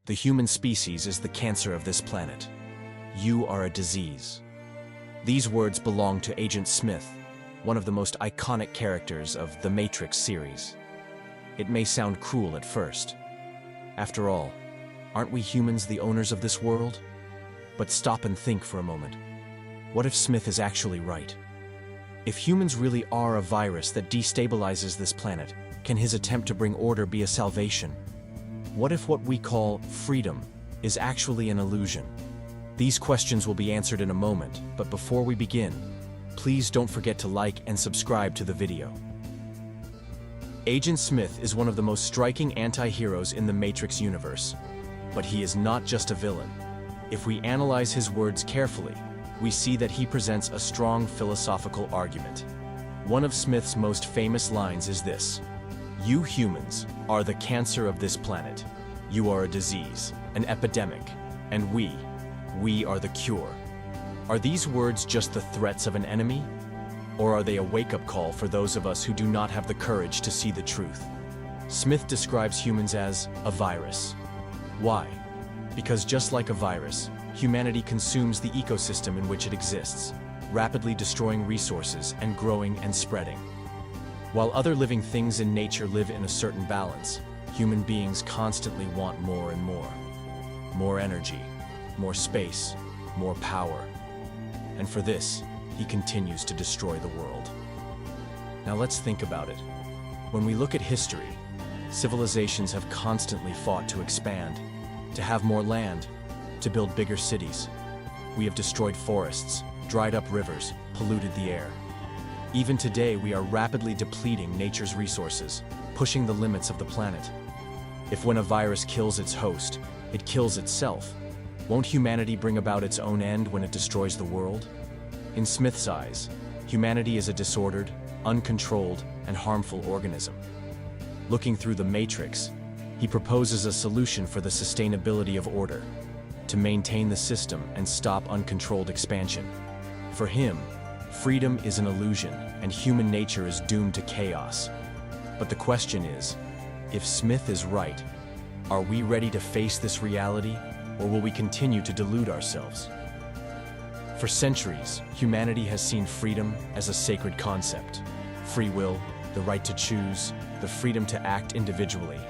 The human species is the cancer of this planet. You are a disease. These words belong to Agent Smith, one of the most iconic characters of the Matrix series. It may sound cruel at first. After all, aren't we humans the owners of this world? But stop and think for a moment. What if Smith is actually right? If humans really are a virus that destabilizes this planet, can his attempt to bring order be a salvation? What if what we call freedom is actually an illusion? These questions will be answered in a moment, but before we begin, please don't forget to like and subscribe to the video. Agent Smith is one of the most striking anti-heroes in the Matrix universe, but he is not just a villain. If we analyze his words carefully, we see that he presents a strong philosophical argument. One of Smith's most famous lines is this: "You humans are the cancer of this planet. You are a disease, an epidemic, and we are the cure." Are these words just the threats of an enemy? Or are they a wake-up call for those of us who do not have the courage to see the truth? Smith describes humans as a virus. Why? Because just like a virus, humanity consumes the ecosystem in which it exists, rapidly destroying resources and growing and spreading. While other living things in nature live in a certain balance, human beings constantly want more and more. More energy, more space, more power. And for this, he continues to destroy the world. Now let's think about it. When we look at history, civilizations have constantly fought to expand, to have more land, to build bigger cities. We have destroyed forests, dried up rivers, polluted the air. Even today, we are rapidly depleting nature's resources, pushing the limits of the planet. If when a virus kills its host, it kills itself, won't humanity bring about its own end when it destroys the world? In Smith's eyes, humanity is a disordered, uncontrolled, and harmful organism. Looking through the Matrix, he proposes a solution for the sustainability of order, to maintain the system and stop uncontrolled expansion. For him, freedom is an illusion, and human nature is doomed to chaos. But the question is, if Smith is right, are we ready to face this reality, or will we continue to delude ourselves? For centuries, humanity has seen freedom as a sacred concept. Free will, the right to choose, the freedom to act individually.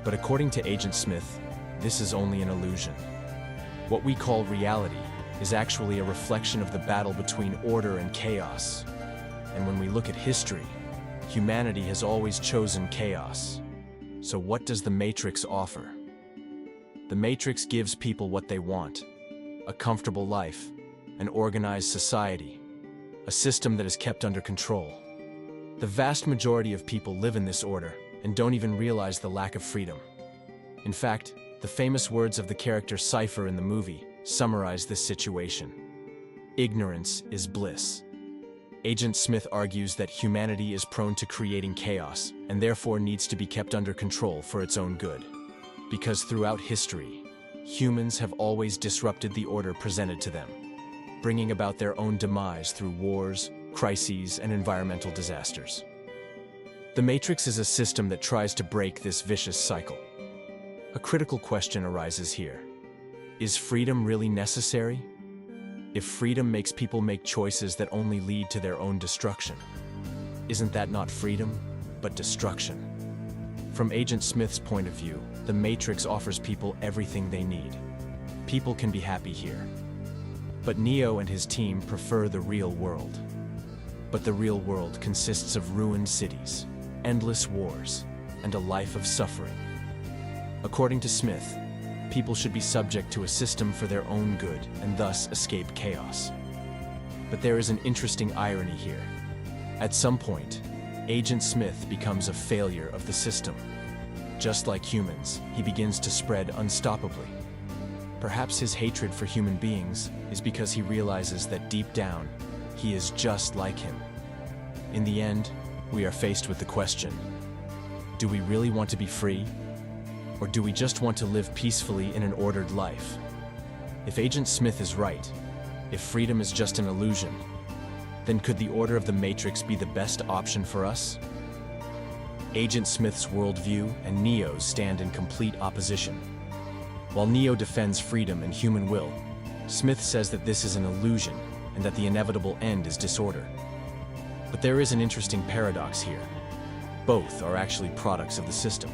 But according to Agent Smith, this is only an illusion. What we call reality is actually a reflection of the battle between order and chaos. And when we look at history, humanity has always chosen chaos. So what does the Matrix offer? The Matrix gives people what they want: a comfortable life, an organized society, a system that is kept under control. The vast majority of people live in this order and don't even realize the lack of freedom. In fact, the famous words of the character Cypher in the movie summarize this situation: "Ignorance is bliss." Agent Smith argues that humanity is prone to creating chaos and therefore needs to be kept under control for its own good. Because throughout history, humans have always disrupted the order presented to them, bringing about their own demise through wars, crises, and environmental disasters. The Matrix is a system that tries to break this vicious cycle. A critical question arises here. Is freedom really necessary? If freedom makes people make choices that only lead to their own destruction, isn't that not freedom, but destruction? From Agent Smith's point of view, the Matrix offers people everything they need. People can be happy here. But Neo and his team prefer the real world. But the real world consists of ruined cities, endless wars, and a life of suffering. According to Smith, people should be subject to a system for their own good and thus escape chaos. But there is an interesting irony here. At some point, Agent Smith becomes a failure of the system. Just like humans, he begins to spread unstoppably. Perhaps his hatred for human beings is because he realizes that deep down, he is just like him. In the end, we are faced with the question: do we really want to be free? Or do we just want to live peacefully in an ordered life? If Agent Smith is right, if freedom is just an illusion, then could the order of the Matrix be the best option for us? Agent Smith's worldview and Neo's stand in complete opposition. While Neo defends freedom and human will, Smith says that this is an illusion and that the inevitable end is disorder. But there is an interesting paradox here. Both are actually products of the system.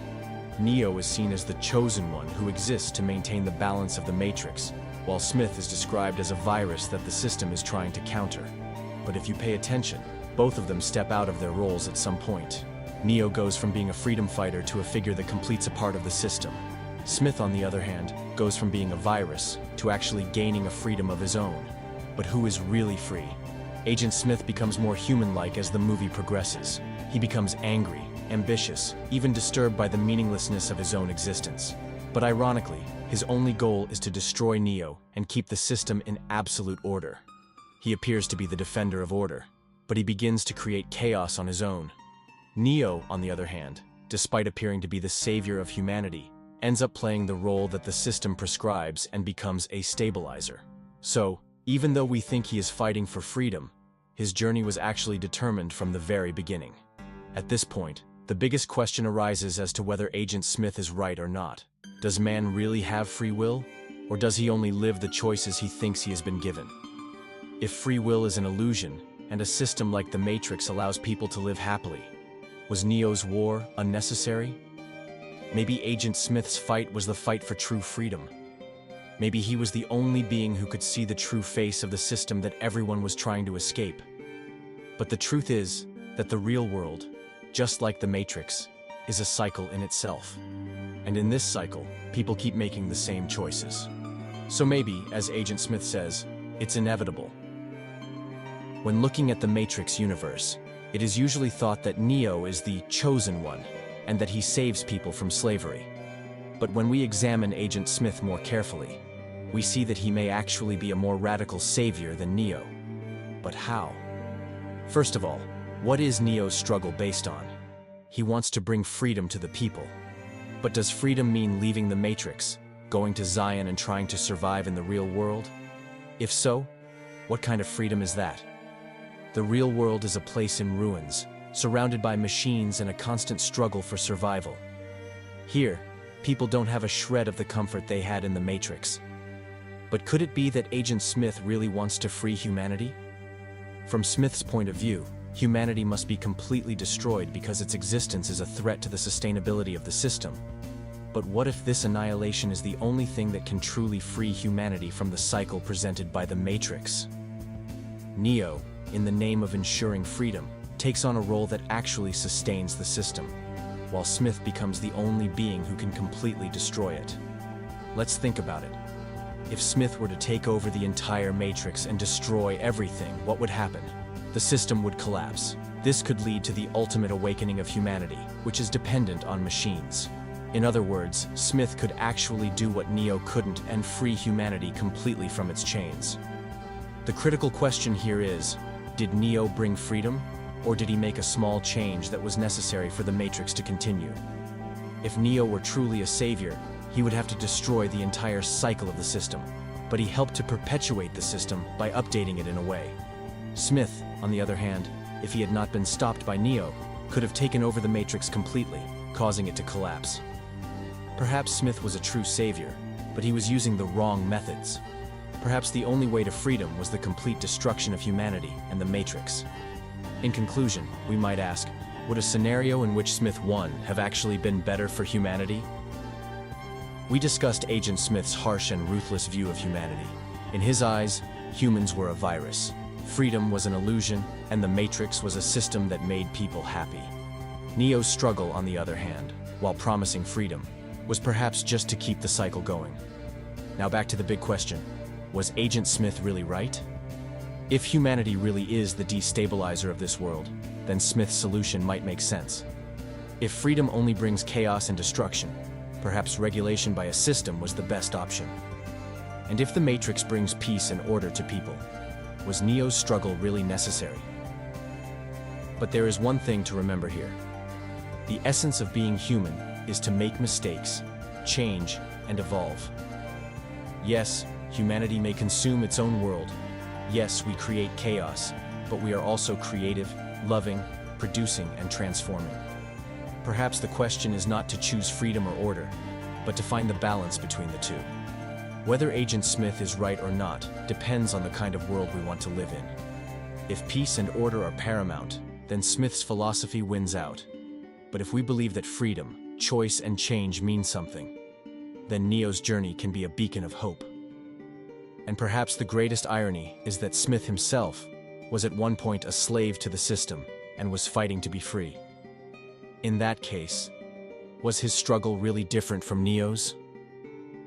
Neo is seen as the chosen one who exists to maintain the balance of the Matrix, while Smith is described as a virus that the system is trying to counter. But if you pay attention, both of them step out of their roles at some point. Neo goes from being a freedom fighter to a figure that completes a part of the system. Smith, on the other hand, goes from being a virus to actually gaining a freedom of his own. But who is really free? Agent Smith becomes more human-like as the movie progresses. He becomes angry, ambitious, even disturbed by the meaninglessness of his own existence. But ironically, his only goal is to destroy Neo and keep the system in absolute order. He appears to be the defender of order, but he begins to create chaos on his own. Neo, on the other hand, despite appearing to be the savior of humanity, ends up playing the role that the system prescribes and becomes a stabilizer. So, even though we think he is fighting for freedom, his journey was actually determined from the very beginning. At this point, the biggest question arises as to whether Agent Smith is right or not. Does man really have free will, or does he only live the choices he thinks he has been given? If free will is an illusion, and a system like the Matrix allows people to live happily, was Neo's war unnecessary? Maybe Agent Smith's fight was the fight for true freedom. Maybe he was the only being who could see the true face of the system that everyone was trying to escape. But the truth is that the real world, just like the Matrix, is a cycle in itself. And in this cycle, people keep making the same choices. So maybe, as Agent Smith says, it's inevitable. When looking at the Matrix universe, it is usually thought that Neo is the chosen one, and that he saves people from slavery. But when we examine Agent Smith more carefully, we see that he may actually be a more radical savior than Neo. But how? First of all, what is Neo's struggle based on? He wants to bring freedom to the people. But does freedom mean leaving the Matrix, going to Zion and trying to survive in the real world? If so, what kind of freedom is that? The real world is a place in ruins, surrounded by machines and a constant struggle for survival. Here, people don't have a shred of the comfort they had in the Matrix. But could it be that Agent Smith really wants to free humanity? From Smith's point of view, humanity must be completely destroyed because its existence is a threat to the sustainability of the system. But what if this annihilation is the only thing that can truly free humanity from the cycle presented by the Matrix? Neo, in the name of ensuring freedom, takes on a role that actually sustains the system, while Smith becomes the only being who can completely destroy it. Let's think about it. If Smith were to take over the entire Matrix and destroy everything, what would happen? The system would collapse. This could lead to the ultimate awakening of humanity, which is dependent on machines. In other words, Smith could actually do what Neo couldn't and free humanity completely from its chains. The critical question here is, did Neo bring freedom, or did he make a small change that was necessary for the Matrix to continue? If Neo were truly a savior, he would have to destroy the entire cycle of the system, but he helped to perpetuate the system by updating it in a way. Smith, on the other hand, if he had not been stopped by Neo, could have taken over the Matrix completely, causing it to collapse. Perhaps Smith was a true savior, but he was using the wrong methods. Perhaps the only way to freedom was the complete destruction of humanity and the Matrix. In conclusion, we might ask, would a scenario in which Smith won have actually been better for humanity? We discussed Agent Smith's harsh and ruthless view of humanity. In his eyes, humans were a virus. Freedom was an illusion, and the Matrix was a system that made people happy. Neo's struggle, on the other hand, while promising freedom, was perhaps just to keep the cycle going. Now back to the big question. Was Agent Smith really right? If humanity really is the destabilizer of this world, then Smith's solution might make sense. If freedom only brings chaos and destruction, perhaps regulation by a system was the best option. And if the Matrix brings peace and order to people, was Neo's struggle really necessary? But there is one thing to remember here. The essence of being human is to make mistakes, change, and evolve. Yes, humanity may consume its own world. Yes, we create chaos, but we are also creative, loving, producing, and transforming. Perhaps the question is not to choose freedom or order, but to find the balance between the two. Whether Agent Smith is right or not depends on the kind of world we want to live in. If peace and order are paramount, then Smith's philosophy wins out. But if we believe that freedom, choice, and change mean something, then Neo's journey can be a beacon of hope. And perhaps the greatest irony is that Smith himself was at one point a slave to the system and was fighting to be free. In that case, was his struggle really different from Neo's?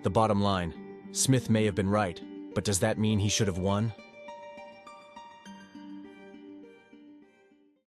The bottom line, Smith may have been right, but does that mean he should have won?